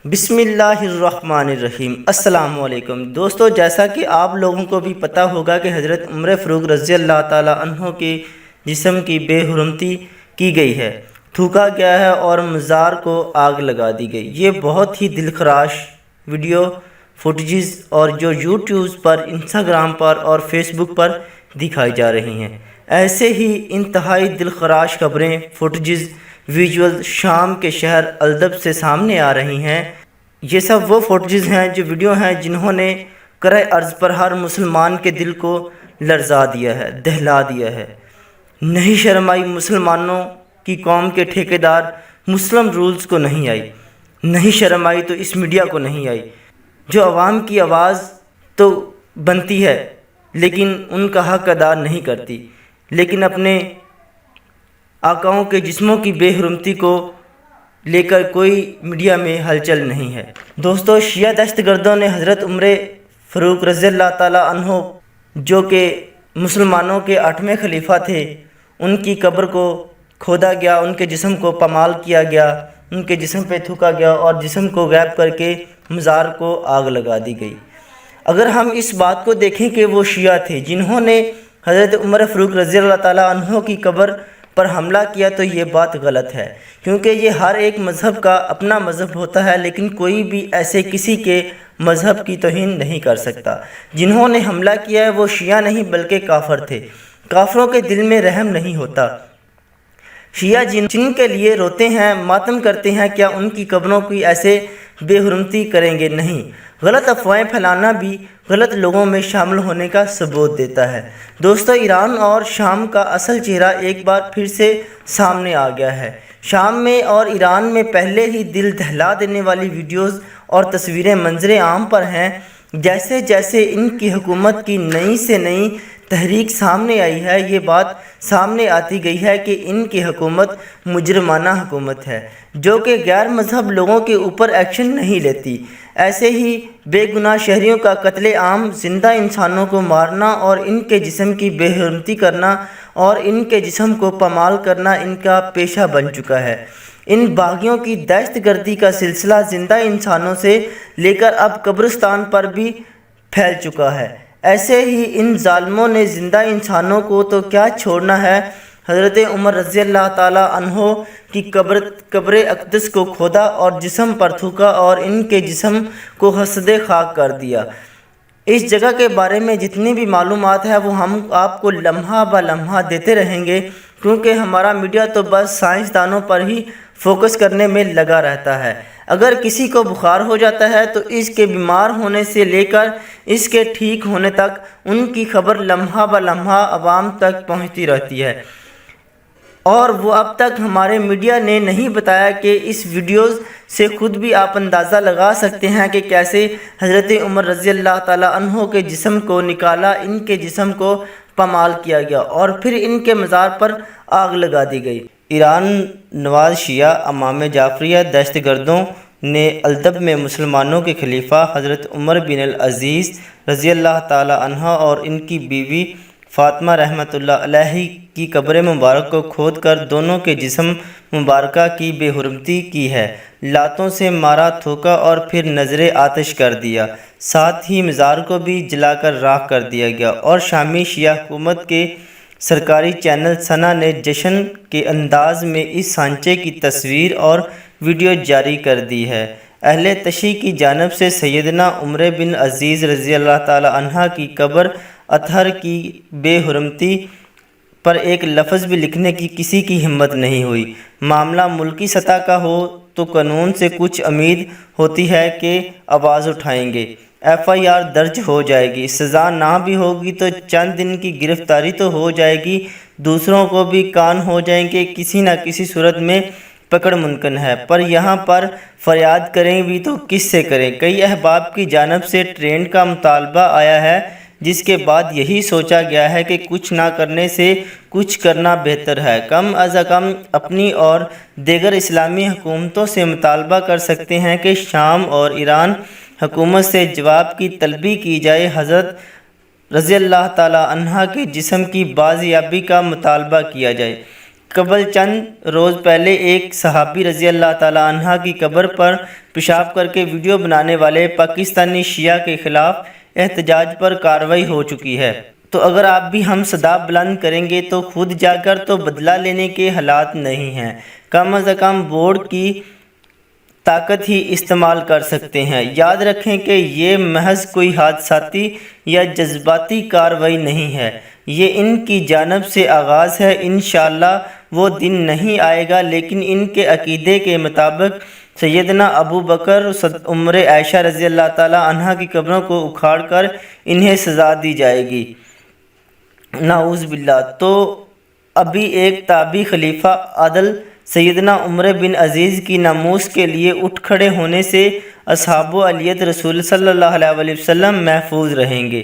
بسم اللہ الرحمن الرحیم۔ السلام علیکم دوستو، جیسا کہ آپ لوگوں کو بھی پتہ ہوگا کہ حضرت عمر فاروق رضی اللہ تعالی عنہ کے جسم کی بے حرمتی کی گئی ہے، تھوکا گیا ہے اور مزار کو آگ لگا دی گئی۔ یہ بہت ہی دلخراش ویڈیو فوٹیجز اور جو یوٹیوب پر، انسٹاگرام پر اور فیس بک پر دکھائی جا رہی ہیں، ایسے ہی انتہائی دلخراش خبریں، فوٹیجز، ویژول شام کے شہر الدب سے سامنے آ رہی ہیں۔ یہ سب وہ فوٹیجز ہیں، جو ویڈیو ہیں، جنہوں نے کرۂ ارض پر ہر مسلمان کے دل کو لرزا دیا ہے، دہلا دیا ہے۔ نہیں شرم آئی مسلمانوں کی قوم کے ٹھیکیدار، مسلم رولز کو نہیں آئی، نہیں شرم آئی تو اس میڈیا کو نہیں آئی، جو عوام کی آواز تو بنتی ہے لیکن ان کا حق ادا نہیں کرتی، لیکن اپنے آقاؤں کے جسموں کی بے حرمتی کو لے کر کوئی میڈیا میں ہلچل نہیں ہے۔ دوستو، شیعہ دہشت گردوں نے حضرت عمر فاروق رضی اللہ تعالیٰ عنہ، جو کہ مسلمانوں کے 8ویں خلیفہ تھے، ان کی قبر کو کھودا گیا، ان کے جسم کو پامال کیا گیا، ان کے جسم پہ تھوکا گیا اور جسم کو غائب کر کے مزار کو آگ لگا دی گئی۔ اگر ہم اس بات کو دیکھیں کہ وہ شیعہ تھے جنہوں نے حضرت عمر فاروق رضی اللہ تعالیٰ عنہ کی قبر پر حملہ کیا، تو یہ بات غلط ہے، کیونکہ یہ ہر ایک مذہب کا اپنا مذہب ہوتا ہے، لیکن کوئی بھی ایسے کسی کے مذہب کی توہین نہیں کر سکتا۔ جنہوں نے حملہ کیا ہے وہ شیعہ نہیں بلکہ کافر تھے۔ کافروں کے دل میں رحم نہیں ہوتا۔ شیعہ جن کے لیے روتے ہیں، ماتم کرتے ہیں، کیا ان کی قبروں کی ایسے بے حرمتی کریں گے؟ نہیں۔ غلط افواہیں پھیلانا بھی غلط لوگوں میں شامل ہونے کا ثبوت دیتا ہے۔ دوستو، ایران اور شام کا اصل چہرہ ایک بار پھر سے سامنے آ گیا ہے۔ شام میں اور ایران میں پہلے ہی دل دہلا دینے والی ویڈیوز اور تصویریں منظر عام پر ہیں۔ جیسے جیسے ان کی حکومت کی نئی سے نئی تحریک سامنے آئی ہے، یہ بات سامنے آتی گئی ہے کہ ان کی حکومت مجرمانہ حکومت ہے، جو کہ غیر مذہب لوگوں کے اوپر ایکشن نہیں لیتی۔ ایسے ہی بے گناہ شہریوں کا قتل عام، زندہ انسانوں کو مارنا اور ان کے جسم کی بے حرمتی کرنا اور ان کے جسم کو پامال کرنا ان کا پیشہ بن چکا ہے۔ ان باغیوں کی دہشت گردی کا سلسلہ زندہ انسانوں سے لے کر اب قبرستان پر بھی پھیل چکا ہے۔ ایسے ہی ان ظالموں نے زندہ انسانوں کو تو کیا چھوڑنا ہے، حضرت عمر رضی اللہ تعالیٰ عنہ کی قبر اقدس کو کھودا اور جسم پر تھوکا اور ان کے جسم کو حسد خاک کر دیا۔ اس جگہ کے بارے میں جتنی بھی معلومات ہے وہ ہم آپ کو لمحہ بہ لمحہ دیتے رہیں گے، کیونکہ ہمارا میڈیا تو بس سائنسدانوں پر ہی فوکس کرنے میں لگا رہتا ہے۔ اگر کسی کو بخار ہو جاتا ہے تو اس کے بیمار ہونے سے لے کر اس کے ٹھیک ہونے تک ان کی خبر لمحہ بہ لمحہ عوام تک پہنچتی رہتی ہے، اور وہ اب تک ہمارے میڈیا نے نہیں بتایا کہ اس ویڈیوز سے خود بھی آپ اندازہ لگا سکتے ہیں کہ کیسے حضرت عمر رضی اللہ تعالیٰ عنہ کے جسم کو نکالا، ان کے جسم کو پامال کیا گیا اور پھر ان کے مزار پر آگ لگا دی گئی۔ ایران نواز شیعہ امام جعفریہ دہشت گردوں نے الدب میں مسلمانوں کے خلیفہ حضرت عمر بن العزیز رضی اللہ تعالی عنہ اور ان کی بیوی فاطمہ رحمۃ اللہ علیہ کی قبر مبارک کو کھود کر دونوں کے جسم مبارکہ کی بے حرمتی کی ہے۔ لاتوں سے مارا، تھوکا اور پھر نظر آتش کر دیا۔ ساتھ ہی مزار کو بھی جلا کر راکھ کر دیا گیا، اور شامی شیعہ حکومت کے سرکاری چینل سنا نے جشن کے انداز میں اس سانچے کی تصویر اور ویڈیو جاری کر دی ہے۔ اہل تشیع کی جانب سے سیدنا عمر بن عزیز رضی اللہ تعالی عنہ کی قبر اطہر کی بے حرمتی پر ایک لفظ بھی لکھنے کی کسی کی ہمت نہیں ہوئی۔ معاملہ ملکی سطح کا ہو تو قانون سے کچھ امید ہوتی ہے کہ آواز اٹھائیں گے، FIR درج ہو جائے گی، سزا نہ بھی ہوگی تو چند دن کی گرفتاری تو ہو جائے گی، دوسروں کو بھی کان ہو جائیں گے، کسی نہ کسی صورت میں پکڑ ممکن ہے، پر یہاں پر فریاد کریں بھی تو کس سے کریں؟ کئی احباب کی جانب سے ٹرینڈ کا مطالبہ آیا ہے، جس کے بعد یہی سوچا گیا ہے کہ کچھ نہ کرنے سے کچھ کرنا بہتر ہے۔ کم از کم اپنی اور دیگر اسلامی حکومتوں سے مطالبہ کر سکتے ہیں کہ شام اور ایران حکومت سے جواب کی طلبی کی جائے، حضرت رضی اللہ تعالی عنہ کے جسم کی بازیابی کا مطالبہ کیا جائے۔ قبل چند روز پہلے ایک صحابی رضی اللہ تعالیٰ عنہ کی قبر پر پیشاب کر کے ویڈیو بنانے والے پاکستانی شیعہ کے خلاف احتجاج پر کارروائی ہو چکی ہے۔ تو اگر آپ بھی ہم صدا بلند کریں گے تو خود جا کر تو بدلہ لینے کے حالات نہیں ہیں، کم از کم بورڈ کی طاقت ہی استعمال کر سکتے ہیں۔ یاد رکھیں کہ یہ محض کوئی حادثاتی یا جذباتی کارروائی نہیں ہے، یہ ان کی جانب سے آغاز ہے۔ انشاءاللہ وہ دن نہیں آئے گا، لیکن ان کے عقیدے کے مطابق سیدنا ابو بکر عمر عائشہ رضی اللہ تعالیٰ عنہ کی قبروں کو اکھاڑ کر انہیں سزا دی جائے گی، نعوذ باللہ۔ تو ابھی ایک تابعی خلیفہ عادل سیدنا عمر بن عزیز کی ناموس کے لیے اٹھ کھڑے ہونے سے اصحاب و اہلیت رسول صلی اللہ علیہ وسلم محفوظ رہیں گے۔